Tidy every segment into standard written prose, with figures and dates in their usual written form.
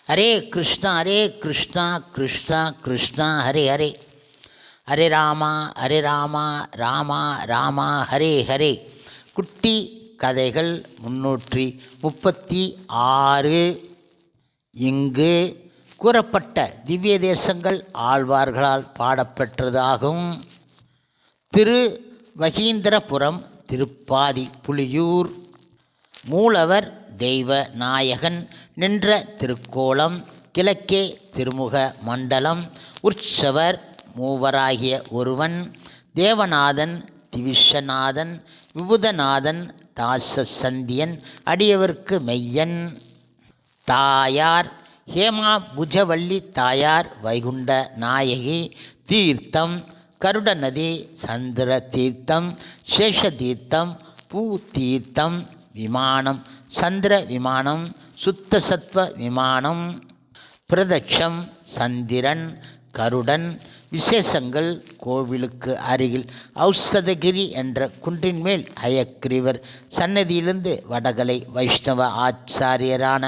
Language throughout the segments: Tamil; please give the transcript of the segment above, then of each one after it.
ஹரே கிருஷ்ணா கிருஷ்ணா கிருஷ்ணா ஹரே ஹரே, ஹரே ராமா ராமா ராமா ஹரே ஹரே. குட்டி கதைகள் 336. இங்கு கூறப்பட்ட திவ்ய தேசங்கள் ஆழ்வார்களால் பாடப்பெற்றதாகும். திரு வகீந்திரபுரம், திருப்பாதி புலியூர். மூலவர் தெய்வ நாயகன் நின்ற திருக்கோலம், கிழக்கே திருமுக மண்டலம். உற்சவர் மூவராகிய ஒருவன், தேவநாதன், திவிஷநாதன், விபுதநாதன், தாசசந்தியன், அடியவர்க்கு மெய்யன். தாயார் ஹேமா புஜவள்ளி தாயார், வைகுண்ட நாயகி தீர்த்தம், கருட நதி, சந்திர தீர்த்தம், சேஷ தீர்த்தம், பூ தீர்த்தம், விமானம், சந்திர விமானம், சுத்த சத்வ விமானம். பிரதட்சம் சந்திரன், கருடன். விசேஷங்கள்: கோவிலுக்கு அருகில் ஔஷதகிரி என்ற குன்றின் மேல் ஹயக்ரீவர் சன்னதியிலிருந்து வடகலை வைஷ்ணவ ஆச்சாரியரான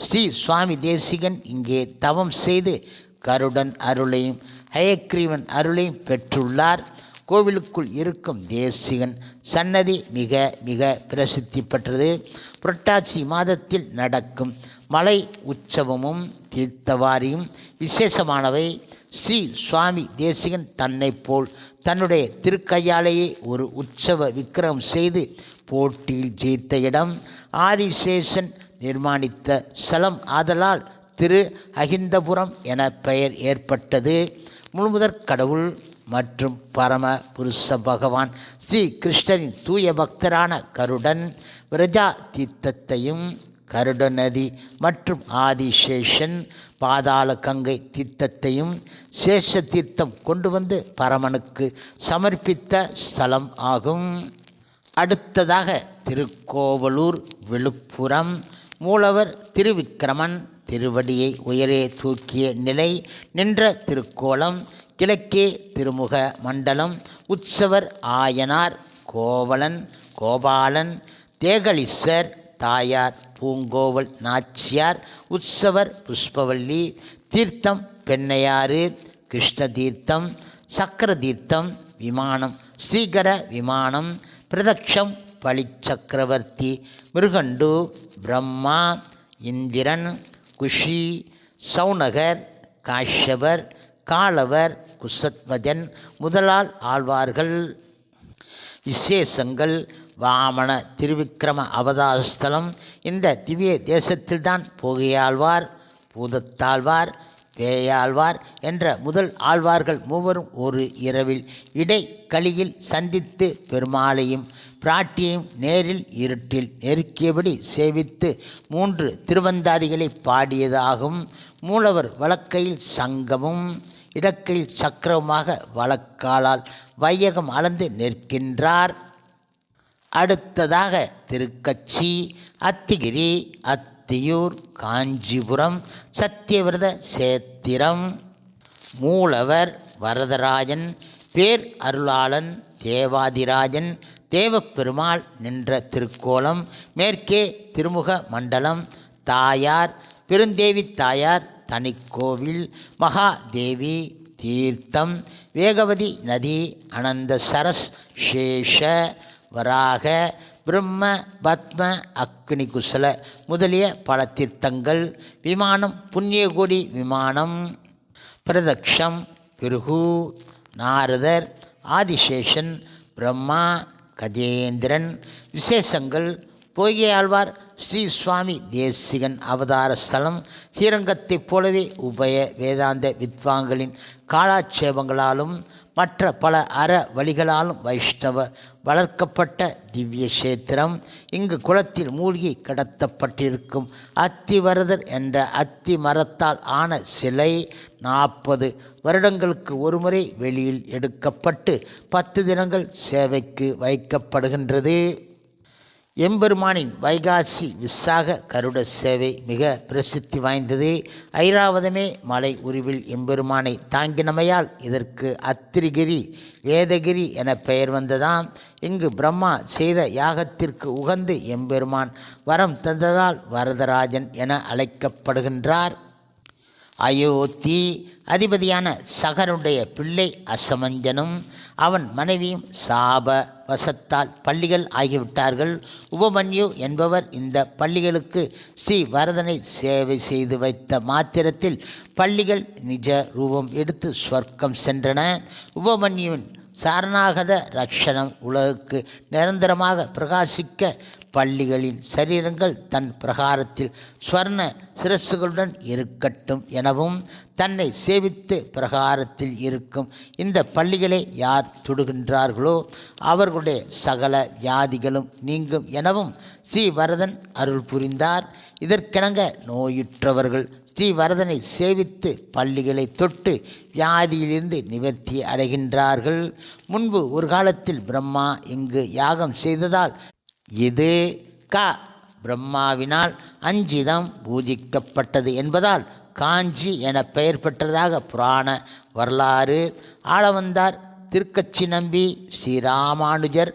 ஸ்ரீ சுவாமி தேசிகன் இங்கே தவம் செய்து கருடன் அருளையும் ஹயக்ரீவன் அருளையும் பெற்றுள்ளார். கோவிலுக்குள் இருக்கும் தேசிகன் சன்னதி மிக மிக பிரசித்தி பெற்றது. புரட்டாசி மாதத்தில் நடக்கும் மலை உற்சவமும் தீர்த்தவாரியும் விசேஷமானவை. ஸ்ரீ சுவாமி தேசிகன் தன்னை போல் தன்னுடைய திருக்கையாலேயே ஒரு உற்சவ விக்கிரகம் செய்து போட்டியில் ஜெயித்த இடம். ஆதிசேஷன் நிர்மாணித்த ஸ்தலம் ஆதலால் திரு அகிந்தபுரம் என பெயர் ஏற்பட்டது. முழுமுதற் கடவுள் மற்றும் பரம புருஷ பகவான் ஸ்ரீ கிருஷ்ணரின் தூய பக்தரான கருடன் விரஜா தீர்த்தத்தையும், கருட நதி மற்றும் ஆதிசேஷன் பாதாள கங்கை தீர்த்தத்தையும் சேஷ தீர்த்தம் கொண்டு வந்து பரமனுக்கு சமர்ப்பித்த ஸ்தலம் ஆகும். அடுத்ததாக திருக்கோவலூர், விழுப்புரம். மூலவர் திருவிக்கிரமன், திருவடியை உயரே தூக்கிய நிலை, நின்ற திருக்கோலம், கிழக்கே திருமுக மண்டலம். உற்சவர் ஆயனார், கோவலன், கோபாலன், தேகலீசர், தாயார் பூங்கோவல் நாச்சியார். உற்சவர் புஷ்பவல்லி. தீர்த்தம் பெண்ணையாறு, கிருஷ்ண தீர்த்தம், சக்கர தீர்த்தம், விமானம் ஸ்ரீகர விமானம். பிரதக்ஷம் பலிச்சக்கரவர்த்தி, மிருகண்டு, பிரம்மா, இந்திரன், குஷி, சௌனகர், காஷ்யபர், காலவர், குசத்வஜன் முதலால் ஆழ்வார்கள். விசேஷங்கள்: வாமன திருவிக்கிரம அவதாரஸ்தலம் இந்த திவ்ய தேசத்தில்தான் போகையாழ்வார், பூதத்தாழ்வார், பேயாழ்வார் என்ற முதல் ஆழ்வார்கள் மூவரும் ஒரு இரவில் இடைக்கலியில் சந்தித்து பெருமாளையும் பிராட்டியையும் நேரில் இருட்டில் நெருக்கியபடி சேவித்து 3 திருவந்தாதிகளை பாடியதாகும். மூலவர் வலக்கையில் சங்கமும் இடக்கையில் சக்கரவுமாக வலக்காலால் வையகம் அளந்து நிற்கின்றார். அடுத்ததாக திருக்கச்சி, அத்திகிரி, அத்தியூர், காஞ்சிபுரம், சத்தியவிரத சேத்திரம். மூலவர் வரதராஜன், பேர் அருளாளன், தேவாதிராஜன், தேவப்பெருமாள் நின்ற திருக்கோலம், மேற்கே திருமுக மண்டலம். தாயார் பெருந்தேவி தாயார், தனிக்கோவில், மகாதேவி தீர்த்தம், வேகவதி நதி, அனந்த சரஸ், சேஷ, வராக, பிரம்ம, பத்ம, அக்னி குசல முதலிய பல தீர்த்தங்கள். விமானம் புண்ணியகோடி விமானம். பிரதக்ஷம் பிருகு, நாரதர், ஆதிசேஷன், பிரம்மா, கஜேந்திரன். விசேஷங்கள்: பொய்கையாழ்வார் ஸ்ரீ சுவாமி தேசிகன் அவதார ஸ்தலம். ஸ்ரீரங்கத்தைப் போலவே உபய வேதாந்த வித்வான்களின் காலாட்சேபங்களாலும் மற்ற பல அற வழிகளாலும் வைஷ்ணவ வளர்க்கப்பட்ட திவ்ய கஷேத்திரம். இங்கு குளத்தில் மூழ்கி கடத்தப்பட்டிருக்கும் அத்திவரதர் என்ற அத்தி மரத்தால் ஆன சிலை 40 வருடங்களுக்கு ஒருமுறை வெளியில் எடுக்கப்பட்டு 10 தினங்கள் சேவைக்கு வைக்கப்படுகின்றது. எம்பெருமானின் வைகாசி விசாக கருட சேவை மிக பிரசித்தி வாய்ந்தது. ஐராவதமே மலை உருவில் எம்பெருமானை தாங்கினமையால் இதற்கு அத்திரிகிரி, வேதகிரி என பெயர் வந்ததாம். இங்கு பிரம்மா செய்த யாகத்திற்கு உகந்து எம்பெருமான் வரம் தந்ததால் வரதராஜன் என அழைக்கப்படுகின்றார். அயோத்தி அதிபதியான சகருடைய பிள்ளை அசமஞ்சனும் அவன் மனைவியும் சாப வசத்தால் பள்ளிகள் ஆகிவிட்டார்கள். உபமன்யு என்பவர் இந்த பள்ளிகளுக்கு ஸ்ரீ வரதனை சேவை செய்து வைத்த மாத்திரத்தில் பள்ளிகள் நிஜ ரூபம் எடுத்து ஸ்வர்க்கம் சென்றன. உபமன்யுவின் சாரணாகத ரக்ஷணம் உலகுக்கு நிரந்தரமாக பிரகாசிக்க பள்ளிகளின் சரீரங்கள் தன் பிரகாரத்தில் ஸ்வர்ண சிரசுகளுடன் இருக்கட்டும் எனவும், தன்னை சேவித்து பிரகாரத்தில் இருக்கும் இந்த பள்ளிகளை யார் தொடுகின்றார்களோ அவர்களுடைய சகல வியாதிகளும் நீங்கும் எனவும் ஸ்ரீவரதன் அருள் புரிந்தார். இதற்கிணங்க நோயுற்றவர்கள் ஸ்ரீவரதனை சேவித்து பள்ளிகளை தொட்டு வியாதியிலிருந்து நிவர்த்தி அடைகின்றார்கள். முன்பு ஒரு காலத்தில் பிரம்மா இங்கு யாகம் செய்ததால் இது பிரம்மாவினால் அஞ்சிதம் பூஜிக்கப்பட்டது என்பதால் காஞ்சி என பெயர் பெற்றதாக புராண வரலாறு. ஆளவந்தார், திருக்கச்சி நம்பி, ஸ்ரீராமானுஜர்,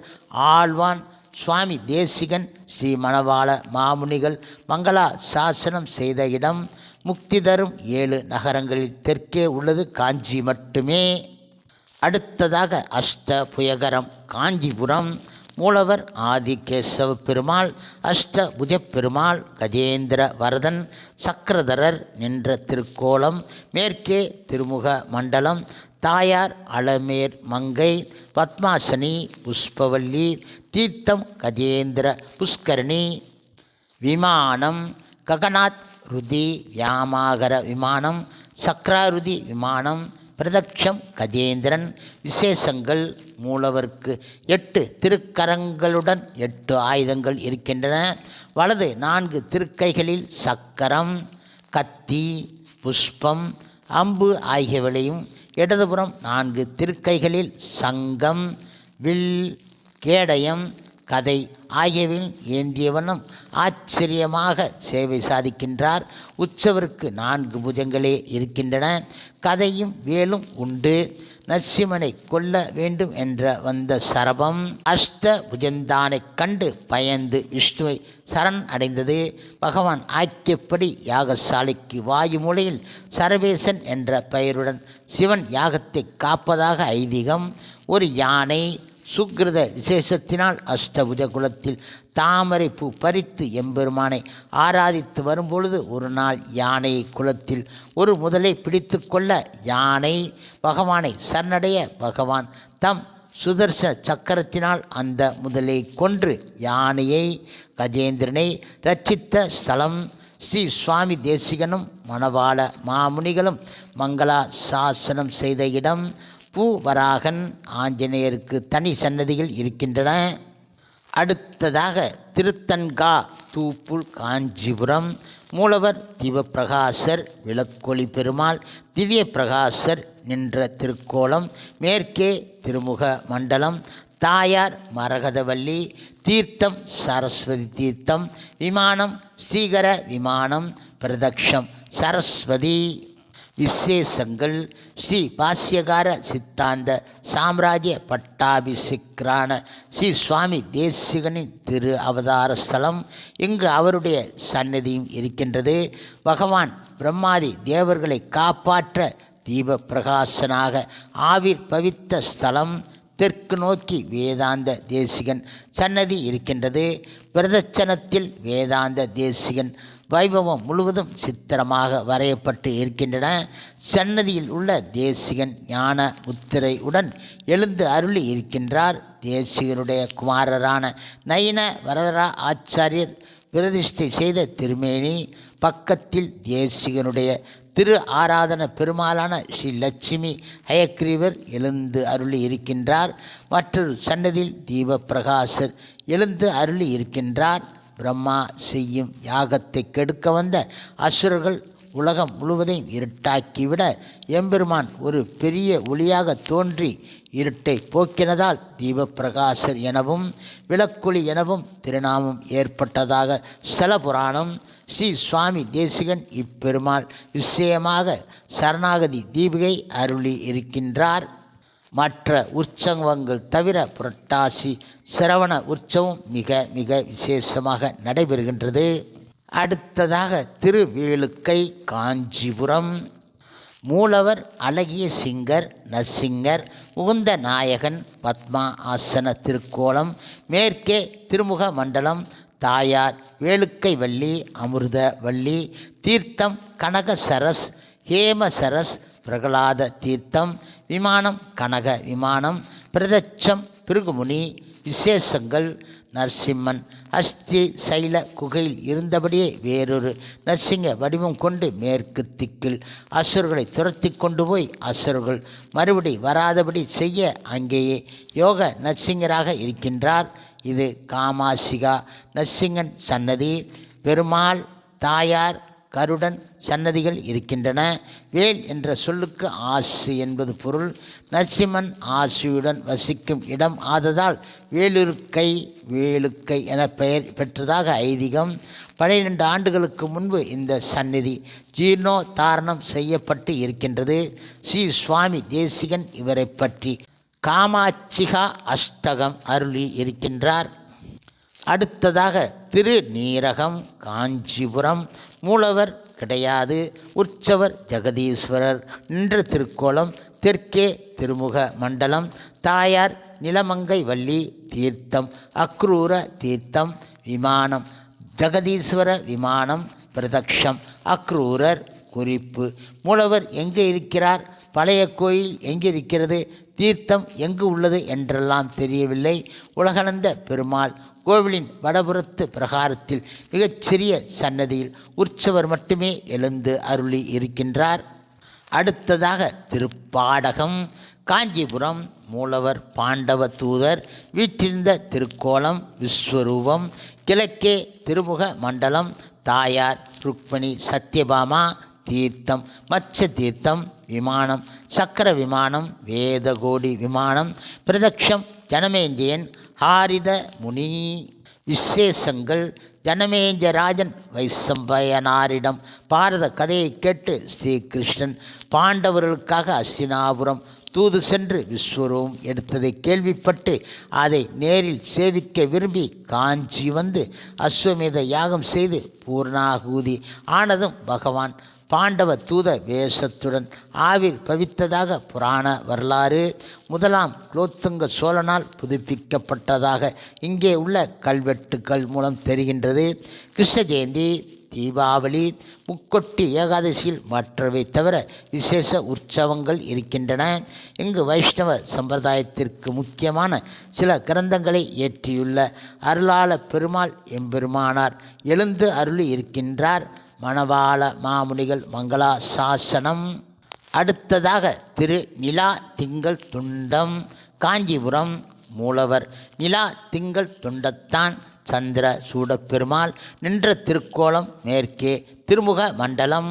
ஆழ்வான், சுவாமி தேசிகன், ஸ்ரீ மணவாள மாமுனிகள் மங்களா சாசனம் செய்த இடம். முக்தி தரும் 7 நகரங்களில் தெற்கே உள்ளது காஞ்சி மட்டுமே. அடுத்ததாக அஷ்டபுயகரம் காஞ்சிபுரம். மூலவர் ஆதிகேசவ பெருமாள், அஷ்டபுஜ பெருமாள், கஜேந்திர வரதன், சக்கரதரர் நின்ற திருக்கோலம், மேற்கே திருமுக மண்டலம், தாயார் அலமேர் மங்கை, பத்மாசனி, புஷ்பவல்லி, தீர்த்தம் கஜேந்திர புஷ்கரணி. விமானம் ககநாத் ருதி வியாமாகர விமானம், சக்ராருதி விமானம், பிரதக்ஷம் கஜேந்திரன். விசேஷங்கள்: மூலவருக்கு 8 திருக்கரங்களுடன் 8 ஆயுதங்கள் இருக்கின்றன. வலது 4 திருக்கைகளில் சக்கரம், கத்தி, புஷ்பம், அம்பு ஆகியவையும், இடதுபுறம் 4 திருக்கைகளில் சங்கம், வில், கேடயம், கதை ஆகியவையும் ஏந்தியவனும் ஆச்சரியமாக சேவை சாதிக்கின்றார். உற்சவருக்கு 4 புஜங்களே இருக்கின்றன. கதையும் வேலும் உண்டு. நரசிம்மனை கொல்ல வேண்டும் என்ற வந்த சரபம் அஷ்ட புஜந்தானை கண்டு பயந்து விஷ்ணுவை சரண் அடைந்தது. பகவான் ஆக்கியப்படி யாகசாலைக்கு வாயு மூலையில் சரவேசன் என்ற பெயருடன் சிவன் யாகத்தை காப்பதாக ஐதீகம். ஒரு யானை சுக்கிருத விசேஷத்தினால் அஷ்டபுஜ குலத்தில் தாமரை பூ பறித்து எம்பெருமானை ஆராதித்து வரும்பொழுது ஒரு நாள் யானையை குலத்தில் ஒரு முதலை பிடித்து கொள்ள யானை பகவானை சரணடைய பகவான் தம் சுதர்ச சக்கரத்தினால் அந்த முதலை கொன்று யானையை கஜேந்திரனை ரட்சித்த ஸ்தலம். ஸ்ரீ சுவாமி தேசிகனும் மணவாள மாமுனிகளும் மங்களா சாசனம் செய்த இடம். பூவராகன் ஆஞ்சநேயருக்கு தனி சன்னதிகள் இருக்கின்றன. அடுத்ததாக திருத்தன்கா தூப்புல் காஞ்சிபுரம். மூலவர் திவப்பிரகாசர், விளக்கொளி பெருமாள், திவ்ய பிரகாசர் நின்ற திருக்கோலம், மேற்கே திருமுக மண்டலம், தாயார் மரகதவல்லி, தீர்த்தம் சரஸ்வதி தீர்த்தம், விமானம் ஸ்ரீகர விமானம், பிரதக்ஷம் சரஸ்வதி. விசேஷங்கள்: ஸ்ரீ பாஸ்யகார சித்தாந்த சாம்ராஜ்ய பட்டாபிஷிக்ரான ஸ்ரீ சுவாமி தேசிகனின் திரு அவதார ஸ்தலம். இங்கு அவருடைய சன்னதியும் இருக்கின்றது. பகவான் பிரம்மாதி தேவர்களை காப்பாற்ற தீப பிரகாசனாக ஆவிர் பவித்த ஸ்தலம். தெற்கு நோக்கி வேதாந்த தேசிகன் சன்னதி இருக்கின்றது. பிரதட்சணத்தில் வேதாந்த தேசிகன் வைபவம் முழுவதும் சித்திரமாக வரையப்பட்டு இருக்கின்றன. சன்னதியில் உள்ள தேசிகன் ஞான முத்திரையுடன் எழுந்து அருளி இருக்கின்றார். தேசிகனுடைய குமாரரான நயின வரதரா ஆச்சாரியர் பிரதிஷ்டை செய்த திருமேனி. பக்கத்தில் தேசிகனுடைய திரு ஆராதன பெருமாளான ஸ்ரீ லட்சுமி ஹயக்ரீவர் எழுந்து அருளி இருக்கின்றார். மற்றொரு சன்னதியில் தீப பிரகாசர் எழுந்து அருளி இருக்கின்றார். பிரம்மா செய்யும் யாகத்தை கெடுக்க வந்த அசுரர்கள் உலகம் முழுவதையும் இருட்டாக்கிவிட எம்பெருமான் ஒரு பெரிய ஒளியாக தோன்றி இருட்டை போக்கினதால் தீபப்பிரகாசர் எனவும் விளக்கொளி எனவும் திருநாமம் ஏற்பட்டதாக ஸ்தல புராணம். ஸ்ரீ சுவாமி தேசிகன் இப்பெருமாள் விஷயமாக சரணாகதி தீபிகை அருளி இருக்கின்றார். மற்ற உற்சவங்கள் தவிர புரட்டாசி சிரவண உற்சவம் மிக மிக விசேஷமாக நடைபெறுகின்றது. அடுத்ததாக திருவேலுக்கை காஞ்சிபுரம். மூலவர் அழகிய சிங்கர் நரசிங்கர் உகுந்த நாயகன் பத்மா ஆசன திருக்கோலம் மேற்கே திருமுக மண்டலம் தாயார் வேளுக்கை வள்ளி அமிர்த வள்ளி தீர்த்தம் கனக சரஸ் ஹேம சரஸ் பிரகலாத தீர்த்தம் விமானம் கனக விமானம் பிரதட்சம் பிருகுமுனி விசேஷங்கள் நரசிம்மன் அஸ்தி சைல குகையில் இருந்தபடியே வேறொரு நரசிங்க வடிவம் கொண்டு மேற்கு திக்கில் அசுரர்களை துரத்தி கொண்டு போய் அசுரர்கள் மறுபடி வராதபடி செய்ய அங்கேயே யோக நரசிங்கராக இருக்கின்றார். இது காமாசிகா நரசிங்கன் சன்னதி. பெருமாள் தாயார் கருடன் சன்னதிகள் இருக்கின்றன. வேல் என்ற சொல்லுக்கு ஆசு என்பது பொருள். நரசிம்மன் ஆசியுடன் வசிக்கும் இடம் ஆததால் வேளுக்கை என பெயர் பெற்றதாக ஐதீகம். 12 ஆண்டுகளுக்கு முன்பு இந்த சந்நிதி ஜீர்ணோத்தாரணம் செய்யப்பட்டு இருக்கின்றது. ஸ்ரீ சுவாமி தேசிகன் இவரை பற்றி காமாட்சிகா அஷ்டகம் அருளி இருக்கின்றார். அடுத்ததாக திருநீரகம் காஞ்சிபுரம். மூலவர் கிடையாது. உற்சவர் ஜெகதீஸ்வரர். நின்ற திருக்கோலம் தெற்கே திருமுக மண்டலம். தாயார் நிலமங்கை வள்ளி தீர்த்தம் அக்ரூர தீர்த்தம் விமானம் ஜெகதீஸ்வர விமானம் பிரதக்ஷம் அக்ரூரர் குறிப்பு. மூலவர் எங்கே இருக்கிறார்? பழைய கோயில் எங்கே இருக்கிறது? தீர்த்தம் எங்கு உள்ளது என்றெல்லாம் தெரியவில்லை. உலகளந்த பெருமாள் கோவிலின் வடபுறத்து பிரகாரத்தில் மிகச்சிறிய சன்னதியில் உற்சவர் மட்டுமே எழுந்து அருளி இருக்கின்றார். அடுத்ததாக திருப்பாடகம் காஞ்சிபுரம். மூலவர் பாண்டவ தூதர். வீற்றிருந்த திருக்கோலம் விஸ்வரூபம். கிழக்கே திருமுக மண்டலம். தாயார் ருக்மணி சத்யபாமா தீர்த்தம் மச்ச தீர்த்தம் விமானம் சக்கர விமானம் வேதகோடி விமானம் பிரதக்ஷம் ஜனமேஞ்சயன் ஹாரித முனி. விசேஷங்கள் ஜனமேஞ்சராஜன் வைசம்பயனாரிடம் பாரத கதையை கேட்டு ஸ்ரீகிருஷ்ணன் பாண்டவர்களுக்காக அஸ்தினாபுரம் தூது சென்று விஸ்வரூபம் எடுத்ததை கேள்விப்பட்டு அதை நேரில் சேவிக்க விரும்பி காஞ்சி வந்து அஸ்வமேத யாகம் செய்து பூர்ணாகூதி ஆனதும் பகவான் பாண்டவ தூத வேஷத்துடன் ஆவிர் பவித்ததாக புராண வரலாறு. முதலாம் குலோத்துங்க சோழனால் புதுப்பிக்கப்பட்டதாக இங்கே உள்ள கல்வெட்டுக்கள் மூலம் தெரிகின்றது. கிருஷ்ண ஜெயந்தி தீபாவளி முக்கொட்டி ஏகாதசியில் மற்றவை தவிர விசேஷ உற்சவங்கள் இருக்கின்றன. இங்கு வைஷ்ணவ சம்பிரதாயத்திற்கு முக்கியமான சில கிரந்தங்களை இயற்றியுள்ள அருளாள பெருமாள் எம்பெருமானார் எழுந்து அருளி இருக்கின்றார். மணவாள மாமுனிகள் மங்களா சாசனம். அடுத்ததாக திரு நிலா திங்கள் துண்டம் காஞ்சிபுரம். மூலவர் நிலா திங்கள் துண்டத்தான் சந்திர சூடப்பெருமாள். நின்ற திருக்கோலம் மேற்கே திருமுக மண்டலம்.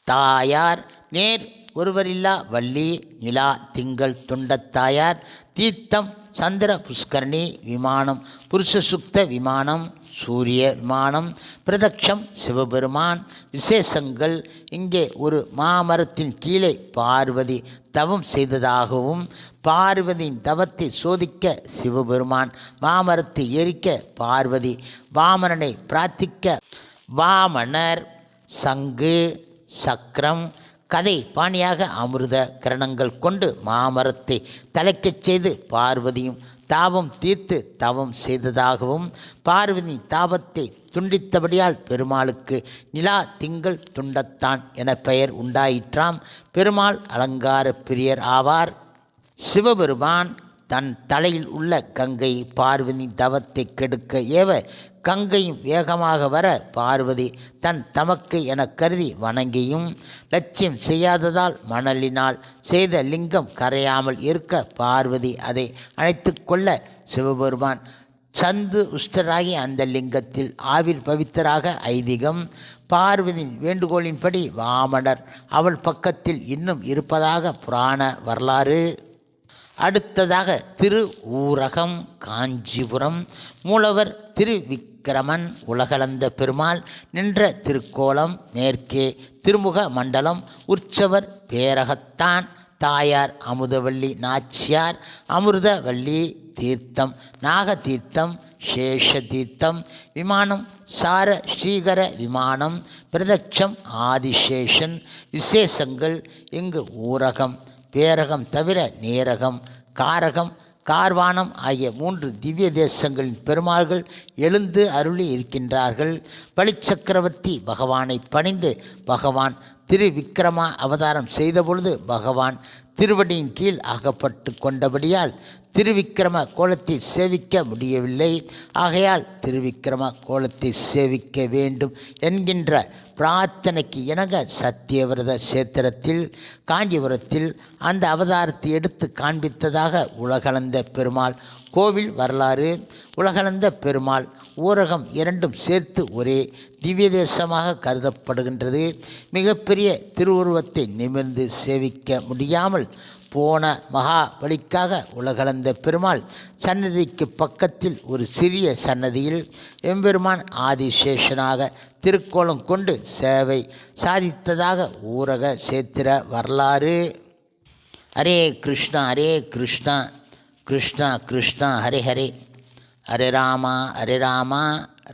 தாயார் நேர் ஒருவரில்லா வள்ளி நிலா திங்கள் துண்டத்தாயார். தீர்த்தம் சந்திர புஷ்கரணி விமானம் புருஷசுக்த விமானம் சூரிய விமானம் பிரதக்ஷம் சிவபெருமான். விசேஷங்கள் இங்கே ஒரு மாமரத்தின் கீழே பார்வதி தவம் செய்ததாகவும் பார்வதியின் தவத்தை சோதிக்க சிவபெருமான் மாமரத்தை எரிக்க பார்வதி வாமனனை பிரார்த்திக்க வாமனர் சங்கு சக்கரம் கதை பாணியாக அமிர்த கிரணங்கள் கொண்டு மாமரத்தை தலைக்கச் செய்து பார்வதியும் தாபம் தீர்த்து தவம் செய்ததாகவும் பார்வதி தாபத்தை துண்டித்தபடியால் பெருமாளுக்கு நிலா திங்கள் துண்டத்தான் என பெயர் உண்டாயிற்றாம். பெருமாள் அலங்கார பிரியர் ஆவார். சிவபெருமான் தன் தலையில் உள்ள கங்கை பார்வதி தவத்தை கெடுக்க ஏவ கங்கையும் வேகமாக வர பார்வதி தன் தமக்கு என கருதி வணங்கியும் லட்சியம் செய்யாததால் மணலினால் செய்த லிங்கம் கரையாமல் இருக்க பார்வதி அதை அணைத்து கொள்ள சிவபெருமான் சந்து உஷ்டராகி அந்த லிங்கத்தில் ஆவிர் பவித்தராக ஐதீகம். பார்வதியின் வேண்டுகோளின்படி வாமனர் அவள் பக்கத்தில் இன்னும் இருப்பதாக புராண வரலாறு. அடுத்ததாக திரு ஊரகம் காஞ்சிபுரம். மூலவர் திருவிக்கிரமன் உலகளந்த பெருமாள். நின்ற திருக்கோலம் மேற்கே திருமுக மண்டலம். உற்சவர் பேரகத்தான். தாயார் அமுதவள்ளி நாச்சியார். அமிர்தவள்ளி தீர்த்தம் நாகதீர்த்தம் சேஷ தீர்த்தம் விமானம் சார ஸ்ரீகர விமானம் பிரதட்சம் ஆதிசேஷன் விசேஷங்கள் இங்கு ஊரகம் பேரகம் தவிர நேரகம் காரகம் கார்வானம் ஆகிய 3 திவ்ய தேசங்களின் பெருமாள்கள் எழுந்து அருளி இருக்கின்றார்கள். பலிச்சக்கரவர்த்தி பகவானை பணிந்து பகவான் திருவிக்கிரமா அவதாரம் செய்தபொழுது பகவான் திருவடியின் கீழ் அகப்பட்டு கொண்டபடியால் திருவிக்கிரம கோலத்தை சேவிக்க முடியவில்லை. ஆகையால் திருவிக்கிரம கோலத்தை சேவிக்க வேண்டும் என்கின்ற பிரார்த்தனைக்கு இணங்க சத்தியவிரத சேத்திரத்தில் காஞ்சிபுரத்தில் அந்த அவதாரத்தை எடுத்து காண்பித்ததாக உலகளந்த பெருமாள் கோவில் வரலாறு. உலகளந்த பெருமாள் ஊரகம் இரண்டும் சேர்த்து ஒரே திவ்ய தேசமாக கருதப்படுகின்றது. மிகப்பெரிய திருவுருவத்தை நிமிர்ந்து சேவிக்க முடியாமல் போன மகாபலிக்காக உலகளந்த பெருமாள் சன்னதிக்கு பக்கத்தில் ஒரு சிறிய சன்னதியில் எம்பெருமான் ஆதிசேஷனாக திருக்கோலம் கொண்டு சேவை சாதித்ததாக ஊரக சேத்திர வரலாறு. ஹரே கிருஷ்ணா கிருஷ்ணா கிருஷ்ணா ஹரே ஹரே, ஹரே ராமா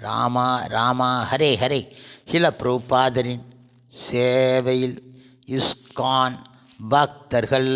ராமா ராமா ஹரே ஹரே. ஹில பிரபுபாதரின் சேவையில் இஸ்கான் பக்தர்கள்.